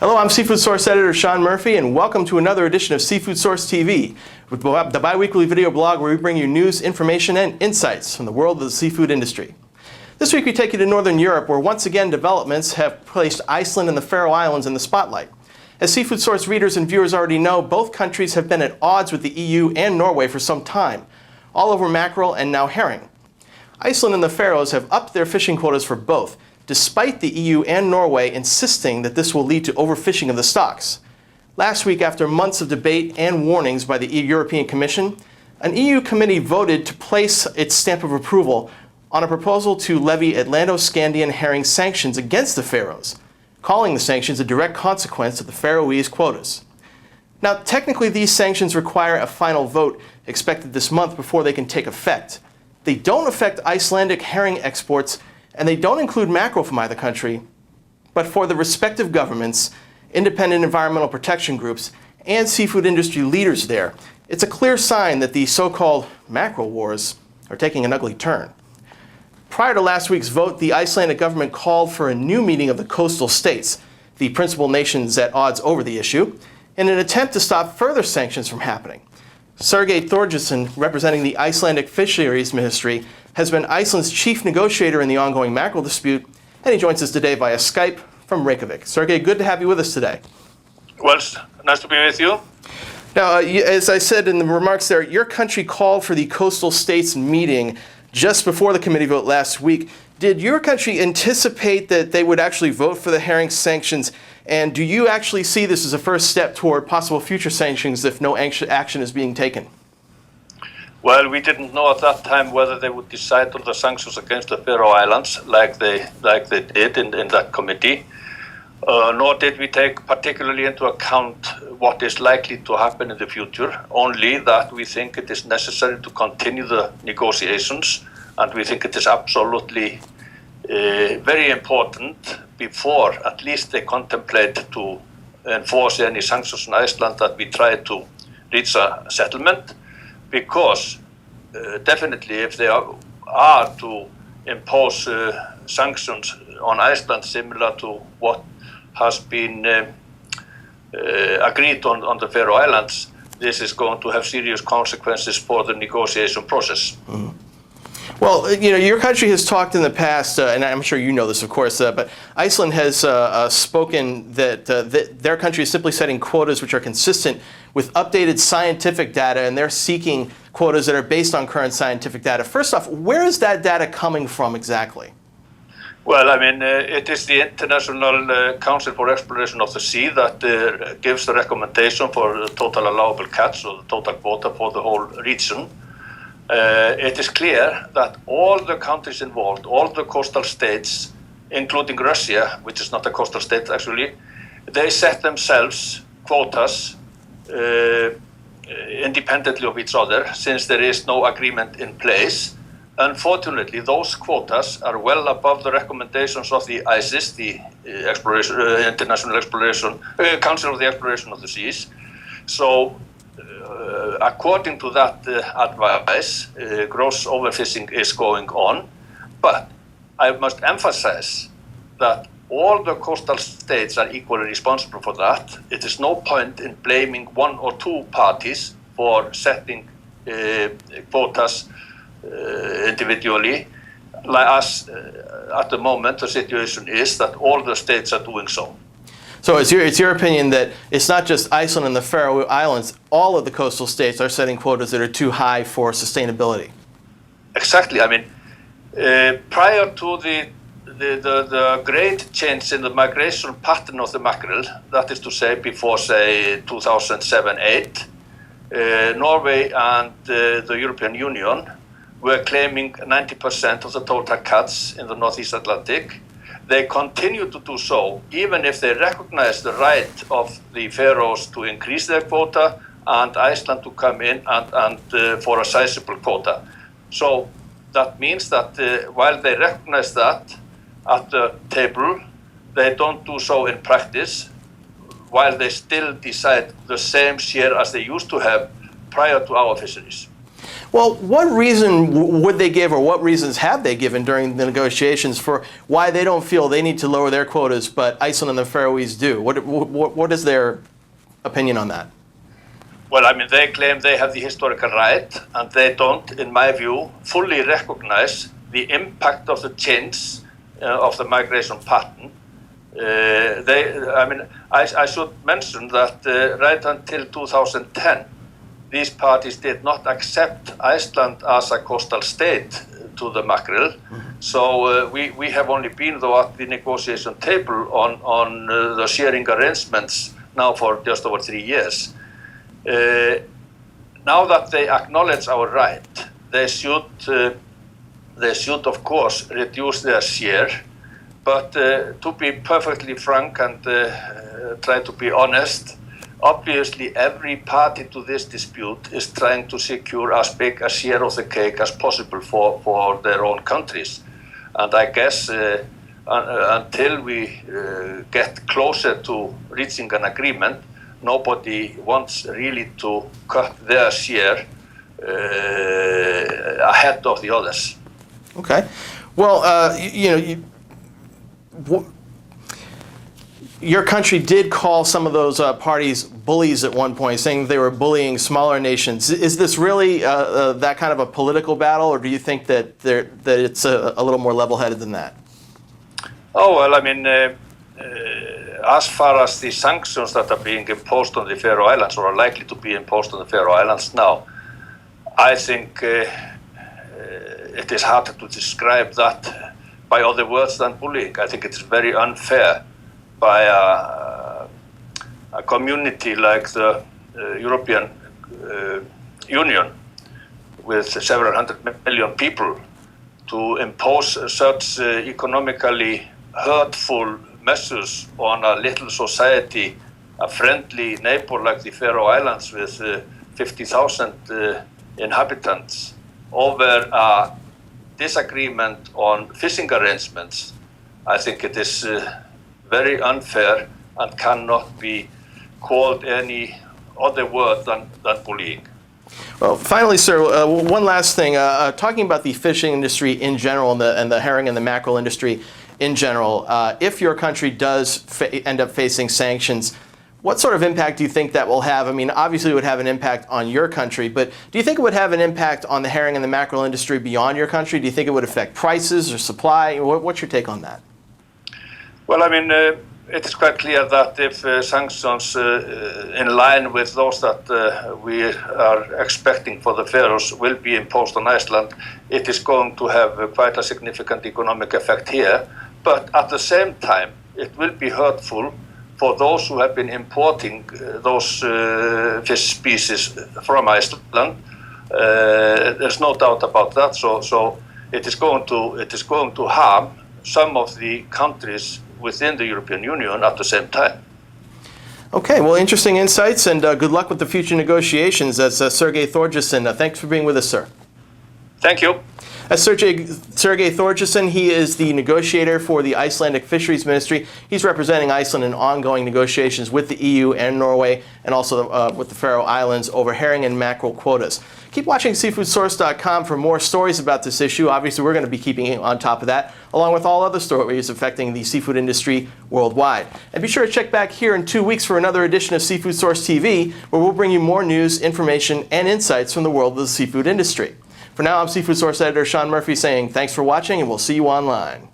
Hello, I'm SeafoodSource Editor Sean Murphy, and welcome to another edition of SeafoodSource TV, the bi-weekly video blog where we bring you news, information, and insights from the world of the seafood industry. This week we take you to Northern Europe, where once again developments have placed Iceland and the Faroe Islands in the spotlight. As SeafoodSource readers and viewers already know, both countries have been at odds with the EU and Norway for some time, all over mackerel and now herring. Iceland and the Faroes have upped their fishing quotas for both, despite the EU and Norway insisting that this will lead to overfishing of the stocks. Last week, after months of debate and warnings by the European Commission, an EU committee voted to place its stamp of approval on a proposal to levy Atlanto-Scandian herring sanctions against the Faroes, calling the sanctions a direct consequence of the Faroese quotas. Now, technically, these sanctions require a final vote expected this month before they can take effect. They don't affect Icelandic herring exports, and they don't include mackerel from either country, but for the respective governments, independent environmental protection groups, and seafood industry leaders there, it's a clear sign that the so-called mackerel wars are taking an ugly turn. Prior to last week's vote, the Icelandic government called for a new meeting of the coastal states, the principal nations at odds over the issue, in an attempt to stop further sanctions from happening. Sigurgeir Thorgeirsson, representing the Icelandic Fisheries Ministry, has been Iceland's chief negotiator in the ongoing mackerel dispute, and he joins us today via Skype from Reykjavik. Sigurgeir, good to have you with us today. Well, nice to be with you. Now, as I said in the remarks there, your country called for the coastal states meeting just before the committee vote last week. Did your country anticipate that they would actually vote for the herring sanctions? And do you actually see this as a first step toward possible future sanctions if no action is being taken? Well, we didn't know at that time whether they would decide on the sanctions against the Faroe Islands like they did in that committee. Nor did we take particularly into account what is likely to happen in the future, only that we think it is necessary to continue the negotiations, and we think it is absolutely very important before at least they contemplate to enforce any sanctions on Iceland that we try to reach a settlement, because definitely if they are to impose sanctions on Iceland similar to what has been agreed on the Faroe Islands, this is going to have serious consequences for the negotiation process. Mm. Well, your country has talked in the past, and I'm sure you know this, of course, but Iceland has spoken that their country is simply setting quotas which are consistent with updated scientific data, and they're seeking quotas that are based on current scientific data. First off, where is that data coming from exactly? Well, I mean, it is the International Council for Exploration of the Sea that gives the recommendation for the total allowable catch, or the total quota for the whole region. It is clear that all the countries involved, all the coastal states, including Russia, which is not a coastal state actually, they set themselves quotas independently of each other, since there is no agreement in place. Unfortunately, those quotas are well above the recommendations of the ICES, the International Council of the Exploration of the Seas. So, according to that advice, gross overfishing is going on. But I must emphasize that all the coastal states are equally responsible for that. It is no point in blaming one or two parties for setting quotas individually. Like us, at the moment, the situation is that all the states are doing so. So it's your opinion that it's not just Iceland and the Faroe Islands, all of the coastal states are setting quotas that are too high for sustainability? Exactly. I mean, prior to the great change in the migration pattern of the mackerel, that is to say before, say, 2007-8, Norway and the European Union were claiming 90% of the total catch in the Northeast Atlantic. They continue to do so, even if they recognize the right of the Faroes to increase their quota and Iceland to come in and for a sizable quota. So that means that while they recognize that at the table, they don't do so in practice, while they still decide the same share as they used to have prior to our fisheries. Well, what reason would they give, or what reasons have they given during the negotiations for why they don't feel they need to lower their quotas, but Iceland and the Faroese do? What is their opinion on that? Well, I mean, they claim they have the historical right, and they don't, in my view, fully recognize the impact of the change of the migration pattern. I should mention that right until 2010, these parties did not accept Iceland as a coastal state to the Mackerel. Mm-hmm. So we have only been, though, at the negotiation table on the sharing arrangements now for just over 3 years. Now that they acknowledge our right, they should of course reduce their share. But to be perfectly frank and try to be honest, obviously every party to this dispute is trying to secure as big a share of the cake as possible for their own countries. And I guess until we get closer to reaching an agreement, nobody wants really to cut their share ahead of the others. Okay. Well, your country did call some of those parties bullies at one point, saying they were bullying smaller nations. Is this really that kind of a political battle, or do you think that it's a little more level-headed than that? Oh, well, I mean, as far as the sanctions that are being imposed on the Faroe Islands, or are likely to be imposed on the Faroe Islands now, I think it is hard to describe that by other words than bullying. I think it's very unfair by a community like the European Union with several hundred million people to impose such economically hurtful measures on a little society, a friendly neighbor like the Faroe Islands with 50,000 inhabitants, over a disagreement on fishing arrangements. I think it is very unfair and cannot be called any other word than bullying. Well, finally, sir, one last thing. Talking about the fishing industry in general and the herring and the mackerel industry in general, if your country does end up facing sanctions, what sort of impact do you think that will have? I mean, obviously it would have an impact on your country, but do you think it would have an impact on the herring and the mackerel industry beyond your country? Do you think it would affect prices or supply? What's your take on that? Well, I mean, it is quite clear that if sanctions in line with those that we are expecting for the Faroes will be imposed on Iceland, it is going to have quite a significant economic effect here. But at the same time, it will be hurtful for those who have been importing those fish species from Iceland. There's no doubt about that. So it is going to harm some of the countries within the European Union at the same time. Okay, well, interesting insights, and good luck with the future negotiations. That's Sigurgeir Thorgeirsson. Thanks for being with us, sir. Thank you. That's Sigurgeir Thorgeirsson. He is the negotiator for the Icelandic Fisheries Ministry. He's representing Iceland in ongoing negotiations with the EU and Norway, and also with the Faroe Islands over herring and mackerel quotas. Keep watching SeafoodSource.com for more stories about this issue. Obviously, we're going to be keeping on top of that, along with all other stories affecting the seafood industry worldwide. And be sure to check back here in 2 weeks for another edition of Seafood Source TV, where we'll bring you more news, information, and insights from the world of the seafood industry. For now, I'm Seafood Source Editor Sean Murphy saying thanks for watching, and we'll see you online.